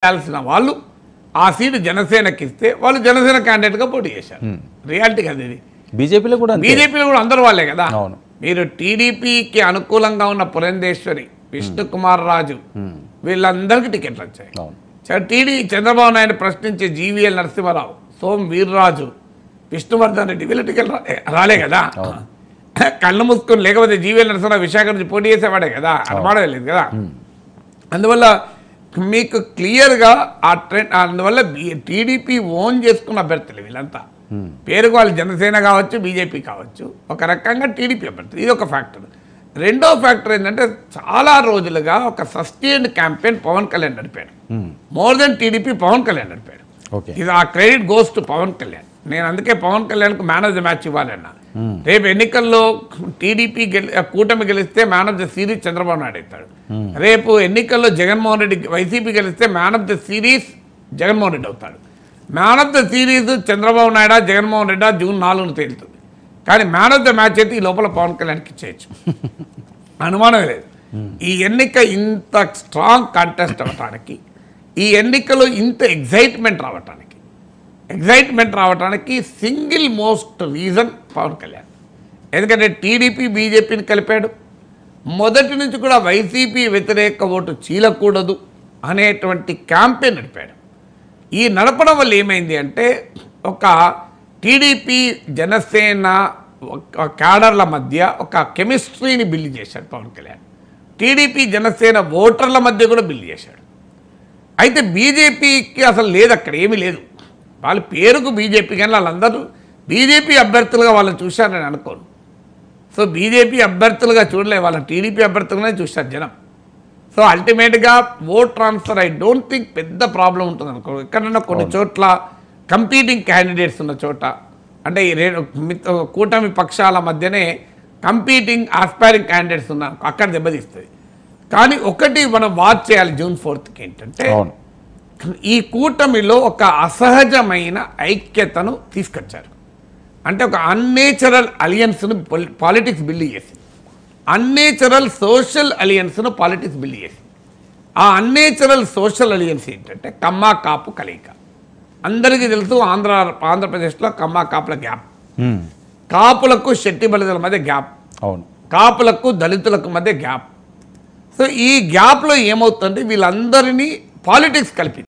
చేయాల్సిన వాళ్ళు ఆ సీటు జనసేనకి ఇస్తే వాళ్ళు జనసేన క్యాండిడేట్గా పోటీ చేశారు. రియాలిటీ కదా ఇది. బీజేపీలో కూడా అందరు వాళ్ళే కదా. అవును. మీరు టీడీపీకి అనుకూలంగా ఉన్న పురంధేశ్వరి, విష్ణుకుమార్ రాజు వీళ్ళందరికీ టికెట్లు వచ్చాయి. చంద్రబాబు నాయుడు ప్రశ్నించే జీవీఎల్ నరసింహారావు, సోమ్ వీర్రాజు, విష్ణువర్ధన్ రెడ్డి వీళ్ళ టికెట్ రాలే కదా. కళ్ళు మూసుకొని లేకపోతే జీవీఎల్ నరసింహారావు విశాఖ నుంచి పోటీ చేసేవాడే కదా, అనమాడలేదు కదా. అందువల్ల మీకు క్లియర్గా ఆ ట్రెండ్, అందువల్ల టీడీపీ ఓన్ చేసుకున్న అభ్యర్థులు వీళ్ళంతా. పేరుకు వాళ్ళు జనసేన కావచ్చు, బీజేపీ కావచ్చు, ఒక రకంగా టీడీపీ అభ్యర్థులు. ఇది ఒక ఫ్యాక్టర్. రెండో ఫ్యాక్టర్ ఏంటంటే చాలా రోజులుగా ఒక సస్టైన్డ్ క్యాంపెయిన్ పవన్ కళ్యాణ్ నడిపాడు. More than TDP Pawan Kalyan నడిపాడు. ఇది ఆ credit goes to Pawan Kalyan. నేను అందుకే పవన్ కళ్యాణ్కు మ్యాన్ ఆఫ్ ద మ్యాచ్ ఇవ్వాలన్నా. రేపు ఎన్నికల్లో టీడీపీ కూటమి గెలిస్తే man of the series Chandrababu Naidu అవుతాడు. రేపు ఎన్నికల్లో జగన్మోహన్ రెడ్డి వైసీపీ గెలిస్తే man of the series Jaganmohan Reddy అవుతాడు. Man of the series Chandrababu Naidu Jaganmohan Reddy June 4న తేలుతుంది. కానీ మ్యాన్ ఆఫ్ ద మ్యాచ్ అయితే ఈ లోపల పవన్ కళ్యాణ్కి ఇచ్చేయచ్చు, అనుమానం లేదు. ఈ ఎన్నిక ఇంత స్ట్రాంగ్ కాంటెస్ట్ అవ్వటానికి, ఈ ఎన్నికలో ఇంత ఎగ్జైట్మెంట్ రావటానికి single most reason Pawan Kalyan. ఎందుకంటే టీడీపీ బీజేపీని కలిపాడు. మొదటి నుంచి కూడా వైసీపీ వ్యతిరేక ఓటు చీలకూడదు అనేటువంటి క్యాంపెయిన్ నడిపాడు. ఈ నడపడం వల్ల ఏమైంది అంటే, ఒక టీడీపీ జనసేన క్యాడర్ల మధ్య ఒక కెమిస్ట్రీని బిల్డ్ చేశాడు పవన్ కళ్యాణ్. టీడీపీ జనసేన ఓటర్ల మధ్య కూడా బిల్డ్ చేశాడు. అయితే బీజేపీకి అసలు లేదు, అక్కడ ఏమీ లేదు. వాళ్ళ పేరుకు బీజేపీ, కానీ వాళ్ళందరూ బీజేపీ అభ్యర్థులుగా వాళ్ళని చూశారని అనుకోను. సో బీజేపీ అభ్యర్థులుగా చూడలే, వాళ్ళని టీడీపీ అభ్యర్థులుగానే చూశారు జనం. సో అల్టిమేట్గా vote transfer I don't think పెద్ద ప్రాబ్లం ఉంటుంది అనుకో. ఎక్కడన్నా కొన్ని చోట్ల కంపీటింగ్ క్యాండిడేట్స్ ఉన్న చోట, అంటే ఈ కూటమి పక్షాల మధ్యనే కంపీటింగ్ ఆస్పైరింగ్ క్యాండిడేట్స్ ఉన్నారు, అక్కడ దెబ్బతీస్తుంది. కానీ ఒకటి మనం వాచ్ చేయాలి జూన్ 4కి ఏంటంటే, ఈ కూటమిలో ఒక అసహజమైన ఐక్యతను తీసుకొచ్చారు. అంటే ఒక అన్నేచురల్ అలియన్స్ను పాలిటిక్స్ బిల్డ్ చేసింది. అన్నేచురల్ సోషల్ అలియన్స్ను పాలిటిక్స్ బిల్డ్ చేసింది. ఆ అన్నేచురల్ సోషల్ అలియన్స్ ఏంటంటే కమ్మా కాపు కలయిక. అందరికీ తెలుసు, ఆంధ్రప్రదేశ్లో కమ్మా కాపుల గ్యాప్, కాపులకు శెట్టి బలిదల మధ్య గ్యాప్, కాపులకు దళితులకు మధ్య గ్యాప్. సో ఈ గ్యాప్లో ఏమవుతుంది, వీళ్ళందరినీ పాలిటిక్స్ కలిపి